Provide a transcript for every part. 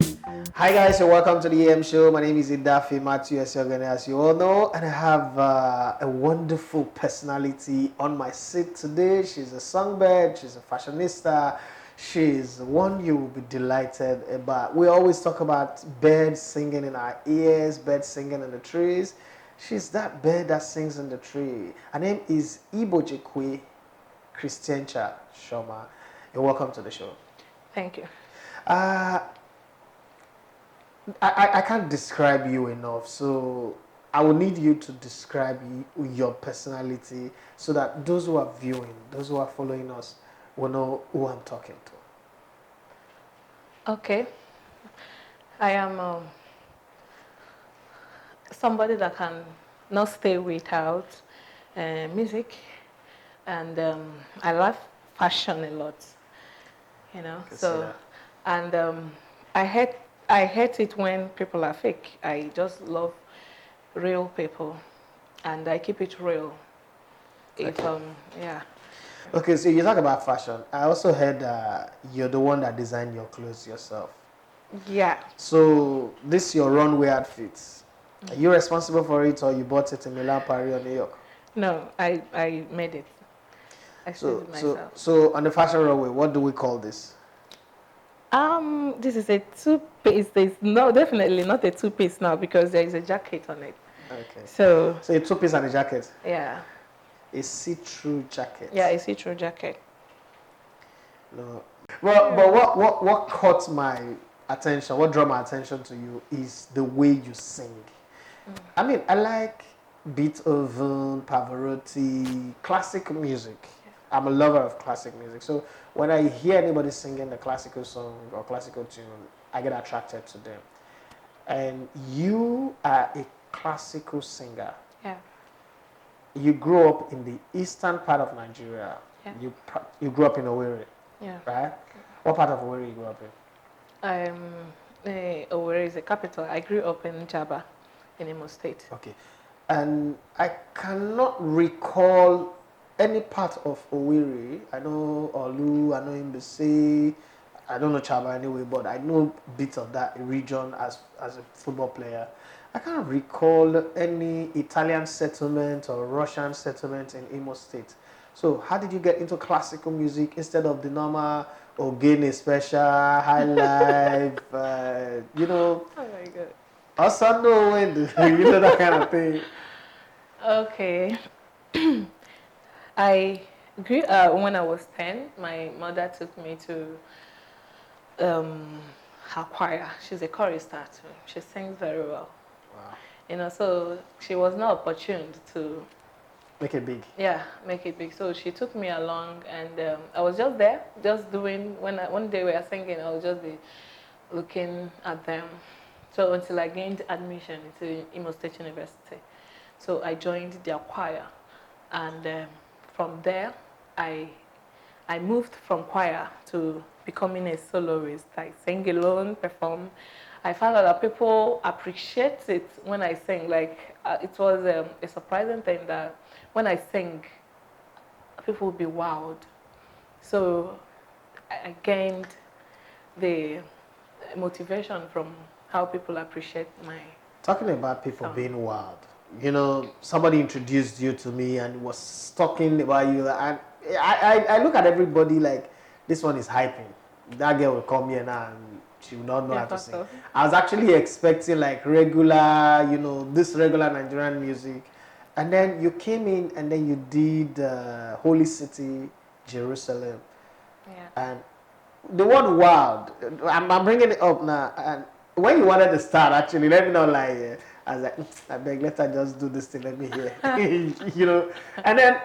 Hi guys, and welcome to the AM show. My name is Idafi Matthew Esiogan, as you all know, and I have a wonderful personality on my seat today. She's a songbird, she's a fashionista, she's one you will be delighted about. We always talk about birds singing in our ears, birds singing in the trees. She's that bird that sings in the tree. Her name is Igbojekwe Chioma. And welcome to the show. Thank you. Uh, I can't describe you enough, so I will need you to describe your personality so that those who are viewing, those who are following us, will know who I'm talking to. Okay. I am somebody that can not stay without music, and I love fashion a lot. You know, so and I hate it when people are fake. I just love real people, and I keep it real. If Okay. yeah. Okay, so you talk about fashion. I also heard you're the one that designed your clothes yourself. Yeah. So this your runway outfits. Are you responsible for it, or you bought it in Milan, Paris, or New York? No, I made it. I stayed So it so myself. so on the fashion runway, what do we call this? This is a two-piece. There's no, definitely not a two-piece now because there is a jacket on it. Okay. So, So a two-piece and a jacket. yeah. A see-through jacket. Yeah, a see-through jacket. No. But what caught my attention, what drew my attention to you is the way you sing. I mean, I like Beethoven, Pavarotti, classic music. I'm a lover of classic music. So when I hear anybody singing a classical song or classical tune, I get attracted to them. And you are a classical singer. Yeah. You grew up in the eastern part of Nigeria. Yeah. You grew up in Owerri, Yeah. right? What part of Owerri you grew up in? Owerri is the capital. I grew up in Jaba, in Imo State. Okay. And I cannot recall any part of Owerri. I know Olu, I know Imbese, I don't know Chaba anyway, but I know bits of that region as a football player. I can't recall any Italian settlement or Russian settlement in Imo State. So how did you get into classical music instead of the normal Ogene special, high life, you know, Oh my God. also know when, you know, that kind of thing. Okay. I grew when I was 10. My mother took me to her choir. She's a chorister too. She sings very well. Wow. You know, so she was not opportune to Make it big. make it big. So she took me along, and I was just there, just doing. One day we were singing, I was just be looking at them. So until I gained admission into Imo State University, so I joined their choir, and from there, I I moved from choir to becoming a soloist. I sing alone, perform. I found out that people appreciate it when I sing. Like it was a surprising thing that when I sing, people would be wowed. So I gained the motivation from how people appreciate my Talking about people song. being wild, you know, somebody introduced you to me and was talking about you, and I look at everybody like this one is hyping. That girl will come here now and she will not know Yeah, how to first sing. off. I was actually expecting like regular, you know, this regular Nigerian music, and then you came in and then you did Holy City, Jerusalem, Yeah. and the word wild, I'm bringing it up now. And when you wanted to start, actually, let me know. Like, I was like, I beg, let her just do this thing. Let me hear, you know. And then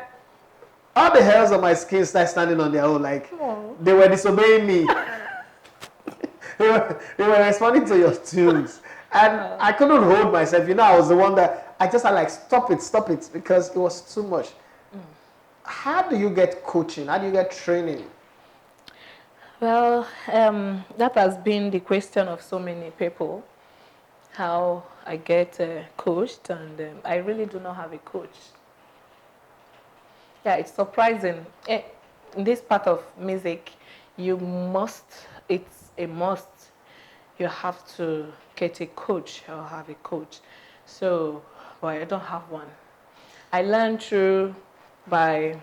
all the hairs on my skin started standing on their own. Like, Oh. they were disobeying me. They were responding to your tunes, and I couldn't hold myself. You know, I was the one that I just had like, stop it, because it was too much. How do you get coaching? How do you get training? Well, that has been the question of so many people. How I get coached, and I really do not have a coach. Yeah, it's surprising. In this part of music, you must, it's a must. you have to get a coach or have a coach. So, but I don't have one. I learned through by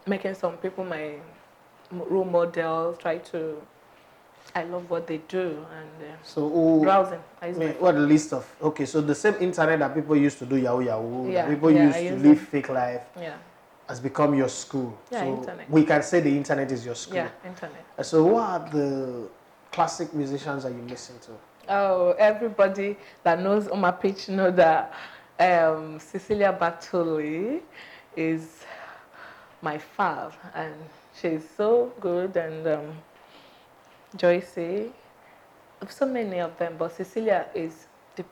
making some people my role models, try to, I love what they do, and browsing. I use my phone. what list of, okay, so the same internet that people used to do Yahoo Yahoo, that people I used to use live them. fake life, Yeah, has become your school. yeah, So internet. we can say the internet is your school. Yeah, internet. So what are the classic musicians that you listen to? Oh, everybody that knows on my page know that Cecilia Bartoli is my fave, and she's so good, and Joyce, so many of them, but Cecilia is the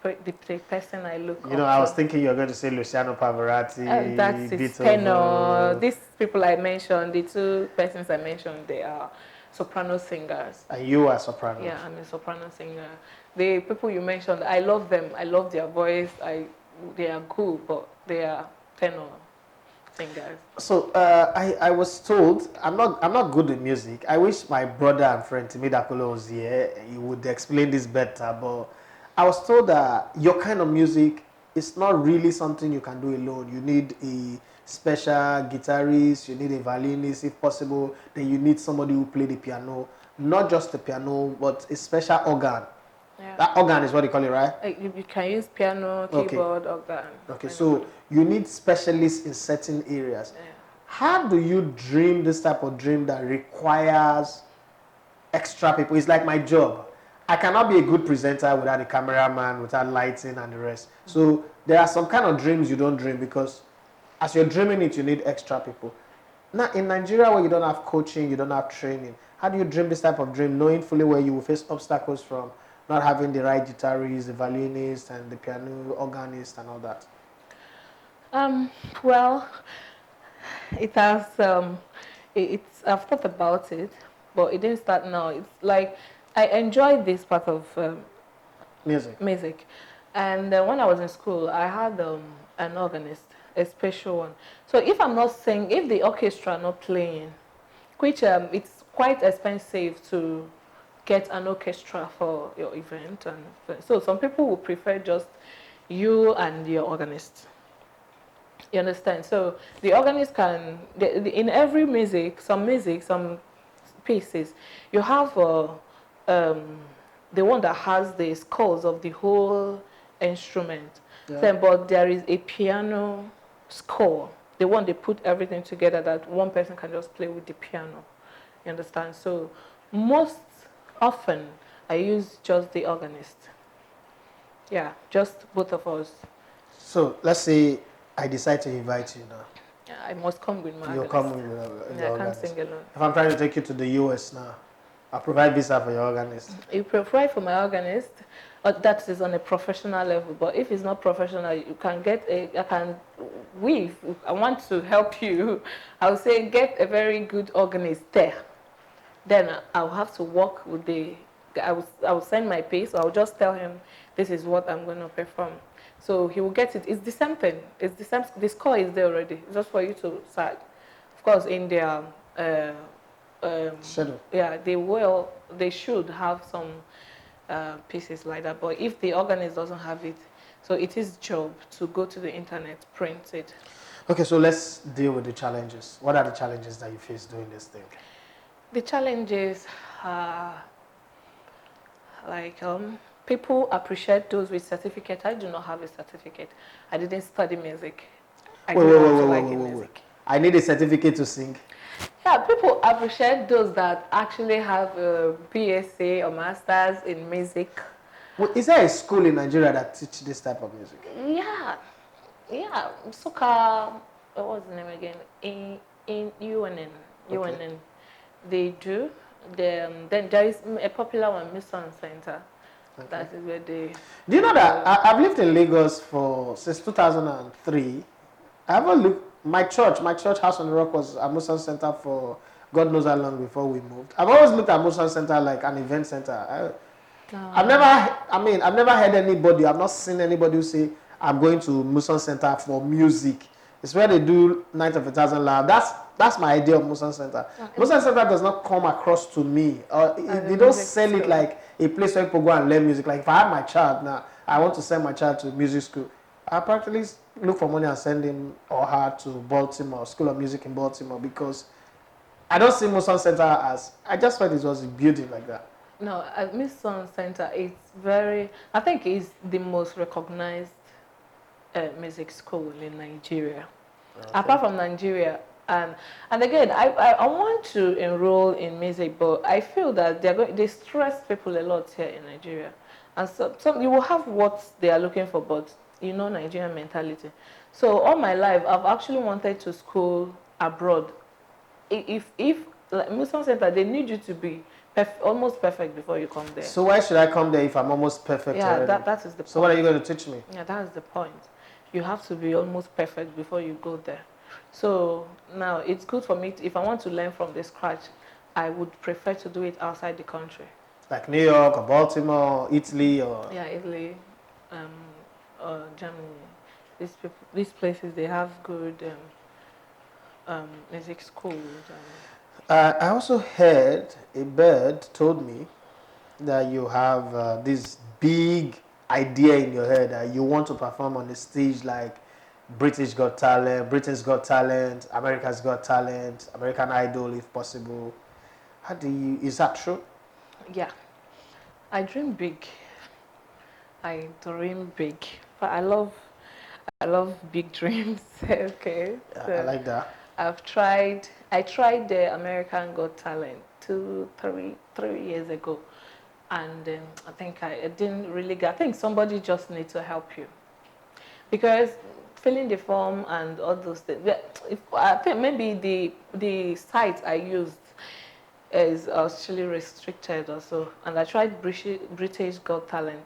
person I look You know, up I to. was thinking you were going to say Luciano Pavarotti, That's his Beethoven. tenor. These people I mentioned, the two persons I mentioned, they are soprano singers. And you are soprano. Yeah, I'm a soprano singer. The people you mentioned, I love them. I love their voice. They are good, but they are tenor singers. So I was told I'm not good in music. I wish my brother and friend Timi Dakolo was here. He would explain this better. But I was told that your kind of music is not really something you can do alone. You need a special guitarist. You need a violinist, if possible. Then you need somebody who play the piano, not just the piano, but a special organ. Yeah. That organ is what they call it, right? You can use piano, keyboard, organ. Okay, so you need specialists in certain areas. Yeah. How do you dream this type of dream that requires extra people? It's like my job. I cannot be a good presenter without a cameraman, without lighting and the rest. So there are some kind of dreams you don't dream because as you're dreaming it, you need extra people. Now in Nigeria where you don't have coaching, you don't have training, how do you dream this type of dream knowing fully where you will face obstacles from not having the right guitarist, the violinist and the piano organist and all that? Well, it has. It's. I've thought about it, but it didn't start now. It's like I enjoy this part of music, and when I was in school, I had an organist, a special one. So if I'm not singing, if the orchestra not playing, which it's quite expensive to get an orchestra for your event, and so some people would prefer just you and your organist. You understand? So the organist can, in every some pieces, you have the one that has the scores of the whole instrument. Yeah. Then, but there is a piano score, the one they put everything together that one person can just play with the piano. You understand? So most often I use just the organist. Yeah, just both of us. So let's say I decide to invite you now. Yeah, I must come with my You'll organist. come with your Yeah, I can't organist. sing alone. If I'm trying to take you to the US now, I'll provide visa for your organist. You provide for my organist, that is on a professional level. But if it's not professional, you can get I want to help you. I would say get a very good organist there. Then I'll have to work with I will send my pay, so I'll just tell him this is what I'm going to perform. So he will get it. It's the same thing. It's the same. The score is there already. It's just for you to start. Of course, in their schedule. Yeah, they should have some pieces like that. But if the organist doesn't have it, so it is job to go to the internet, print it. Okay, so let's deal with the challenges. What are the challenges that you face doing this thing? The challenges like people appreciate those with certificate. I do not have a certificate. I didn't study music. I don't like music. I need a certificate to sing. Yeah, people appreciate those that actually have a BSc or masters in music. Well, is there a school in Nigeria that teach this type of music? Yeah. Soca, what was the name again? In UNN. Okay. UNN. They do. Then there is a popular one, Mission Center. Okay. That is where they. Do you know that I've lived in Lagos since 2003? I haven't looked. My church House on the Rock was a Mission Center for God knows how long before we moved. I've always looked at Mission Center like an event center. I've never heard anybody. I've not seen anybody who say I'm going to Mission Center for music. It's where they do Night of 1,000 Love. That's that's my idea of Musan Center. Okay. Musan Center does not come across to me. They don't sell it like a place where people go and learn music. Like if I have my child now, I want to send my child to music school. I practically look for money and send him or her to Baltimore, School of Music in Baltimore, because I don't see Musan Center as. I just thought it was a building like that. No, Musan Center, it's very. I think it's the most recognized music school in Nigeria. Okay. Apart from Nigeria, and again, I want to enroll in music, but I feel that they stress people a lot here in Nigeria, and so you will have what they are looking for, but you know Nigerian mentality. So all my life, I've actually wanted to school abroad. If like Muslim Center, they need you to be almost perfect before you come there. So why should I come there if I'm almost perfect? Yeah, already? that is the point. So what are you going to teach me? Yeah, that is the point. You have to be almost perfect before you go there. So now it's good for me if I want to learn from the scratch, I would prefer to do it outside the country. Like New York or Baltimore, Italy or... Yeah, Italy, Germany. These places, they have good music schools. I also heard a bird told me that you have this big idea in your head that you want to perform on the stage like Britain's Got Talent, America's Got Talent, American Idol if possible. Is that true? Yeah. I dream big. I dream big. But I love big dreams. Okay. Yeah, So I like that. I tried the American Got Talent 3 years ago. And I think I didn't really get, I think somebody just needs to help you. Because filling the form and all those things, I think maybe the site I used is actually restricted also. And I tried British Got Talent.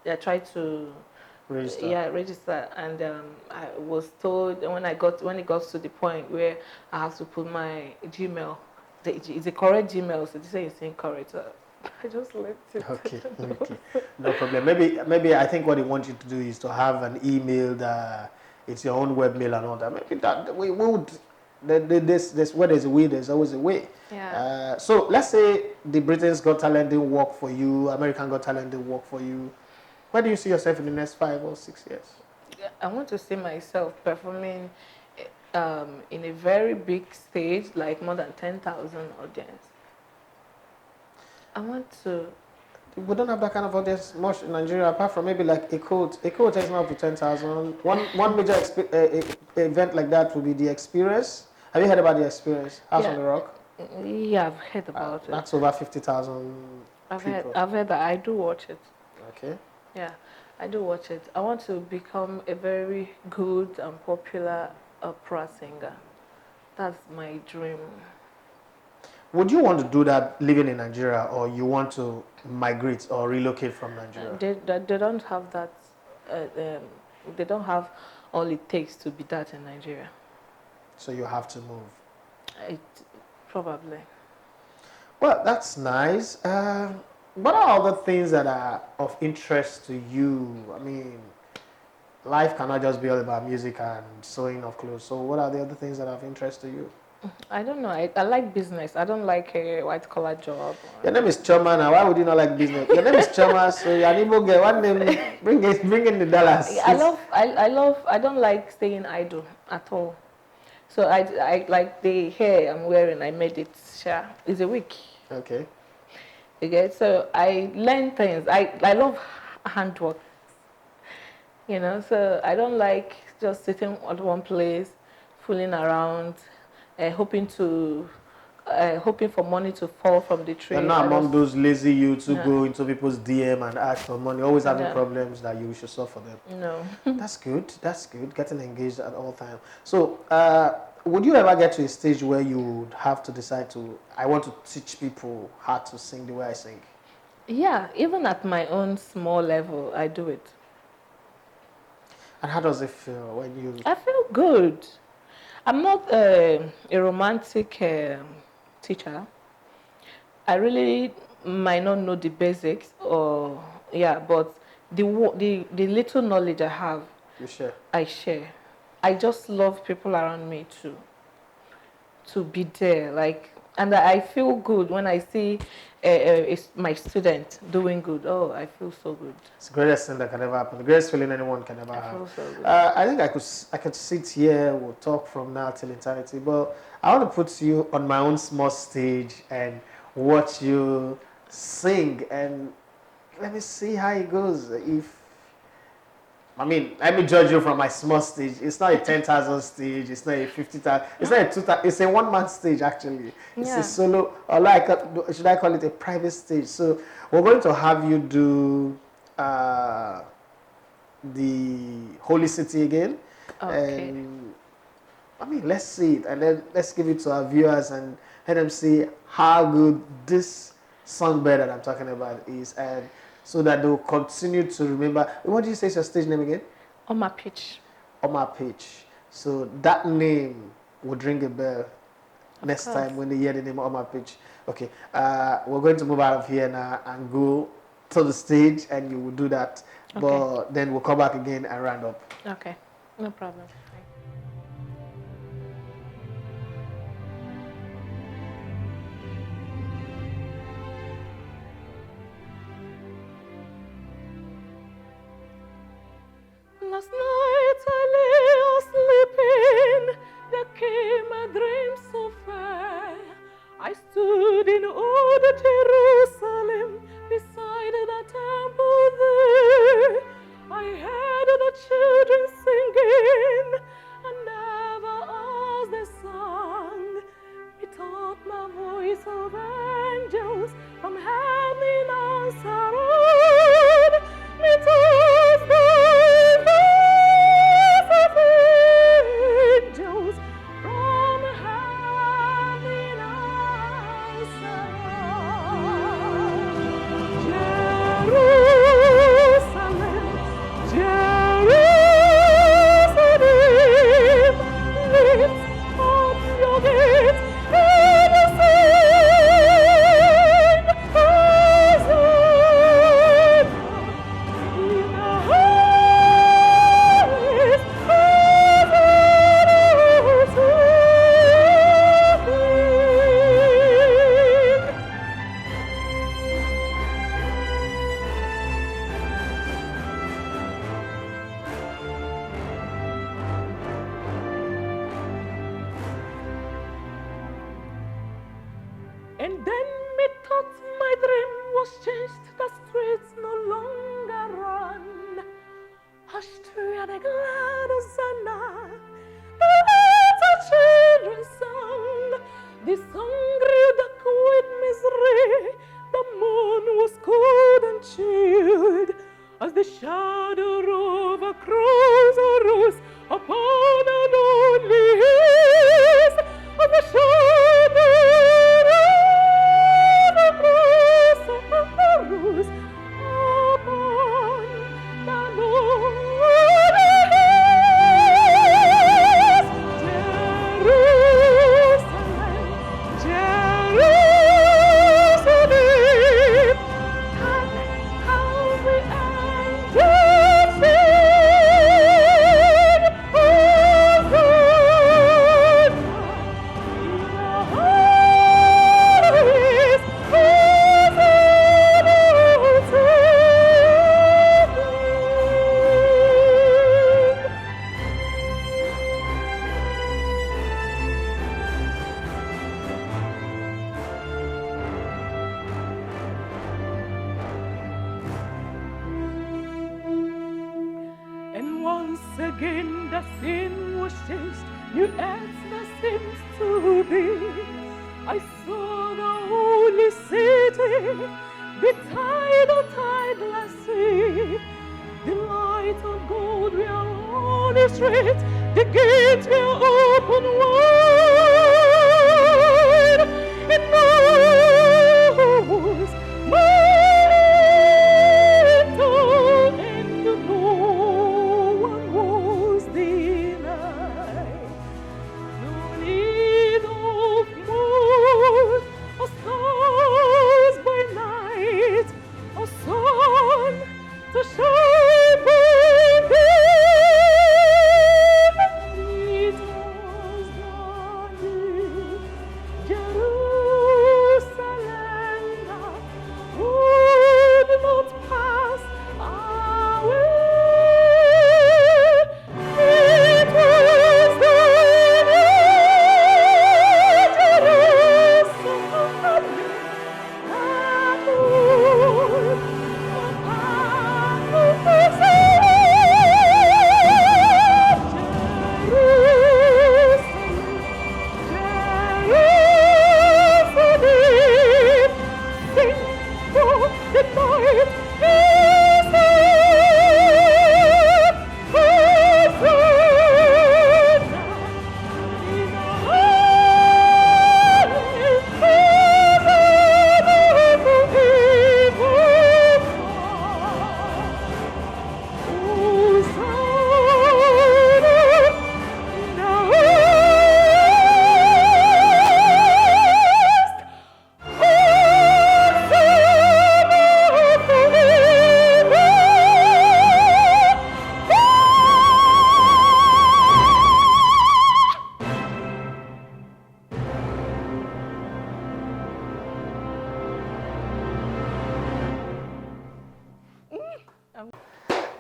I tried to register, and I was told when it got to the point where I have to put my Gmail, it's a correct Gmail, so they say it's incorrect. So I just left it. Okay, no problem. Maybe I think what they want you to do is to have an email that it's your own webmail and all that. Maybe that we would. This where there's a way, there's always a way. Yeah. So let's say the Britain's Got Talent didn't work for you, American Got Talent didn't work for you. Where do you see yourself in the next 5 or 6 years? I want to see myself performing in a very big stage, like more than 10,000 audience. I want to. We don't have that kind of audience much in Nigeria, apart from maybe like a court takes up to 10,000. One major event like that would be the Experience. Have you heard about the Experience? House on the Rock? Yeah, I've heard about it. That's over 50,000 people. I've heard that. I do watch it. Okay. Yeah, I do watch it. I want to become a very good and popular opera singer. That's my dream. Would you want to do that living in Nigeria, or you want to migrate or relocate from Nigeria? They don't have that. They don't have all it takes to be that in Nigeria. So you have to move. Probably. Well, that's nice. What are other things that are of interest to you? I mean, life cannot just be all about music and sewing of clothes. So what are the other things that are of interest to you? I don't know. I like business. I don't like a white-collar job. Your name is Chioma now. Why would you not like business? Your name is Chioma, so you're an Igbo girl. One name, bring in the dollars. I don't like staying idle at all. So I like the hair I'm wearing. I made it. It's a wig. Okay. Okay. So I learn things. I love handwork. You know. So I don't like just sitting at one place, fooling around. Hoping for money to fall from the tree. You're not among those lazy youths who go into people's DM and ask for money, always having problems that you should solve for them. No. That's good. That's good. Getting engaged at all times. So, would you ever get to a stage where you would have to decide I want to teach people how to sing the way I sing? Yeah, even at my own small level, I do it. And how does it feel when you... I feel good. I'm not a romantic teacher. I really might not know the basics, but the little knowledge I have, you share. I share. I just love people around me too. to be there. Like, and I feel good when I see my student doing good. Oh, I feel so good. It's the greatest thing that can ever happen. The greatest feeling anyone can ever I have. feel so good. I think I could sit here. We'll talk from now till eternity. But I want to put you on my own small stage and watch you sing, and let me see how it goes. Let me judge you from my small stage. It's not a 10,000 stage. It's not a 50,000. It's not a 2,000. It's a one-man stage, actually. It's a solo, or should I call it a private stage? So we're going to have you do the Holy City again. Okay. And let's see it, and then let's give it to our viewers and let them see how good this songbird that I'm talking about is, and so that they'll continue to remember. What did you say is your stage name again? Oma Pitch. Oma Pitch. So that name would ring a bell next time when they hear the name Oma Pitch. Okay, we're going to move out of here now and go to the stage, and you will do that. Okay. But then we'll come back again and round up. Okay, no problem. Last night I lay sleeping, there came a dream so fair. I stood in old Jerusalem, beside the temple there. I heard the children singing, and never as they sang, methought my voice of angels from heaven answered. Methought the voice of angels from heaven answered. Jerusalem, Jerusalem, lift up your gates and sing, Hosanna in the highest, Hosanna to the King. And then methought my dream was changed, the streets no longer run. Hushed were the glad Hosanna, the little children sung. The song grew dark with misery, the moon was cold and chilled, as the shadow of a cross arose upon an lonely hill, as the shadow of a cross arose upon the lonely hill. Jerusalem, Jerusalem, and how the angels sing, Hosanna in the highest, Hosanna to the And once again the scene was changed, new earth there seems to be. I saw the holy city, the tideless sea. The light of gold were on the street, the gates were open wide. And knows my tongue, and no one was denied. No need of moon or stars by night, or sun to shine by day. It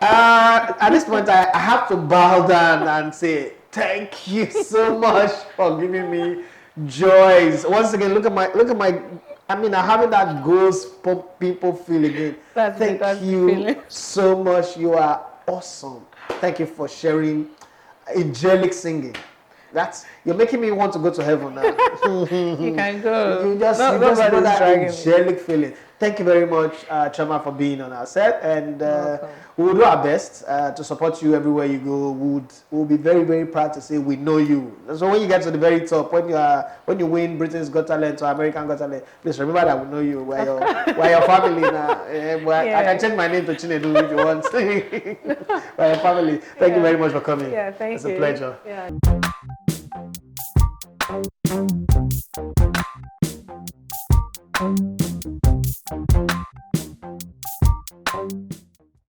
At this point, I have to bow down and say thank you so much for giving me joys. Once again, look at my. I mean, I'm having that ghost people feel again. Thank you so much. You are awesome. Thank you for sharing angelic singing. You're making me want to go to heaven now. You can go. You just know that angelic feeling. Thank you very much, Chioma, for being on our set, and we will do our best to support you everywhere you go. We'll be very, very proud to say we know you. So when you get to the very top, when you win Britain's Got Talent or American Got Talent, please remember that we know you. We're your family now. I can change my name to Chinedu if you want. We're your family. Thank you very much for coming. Yeah, thank you. It's a pleasure. Yeah.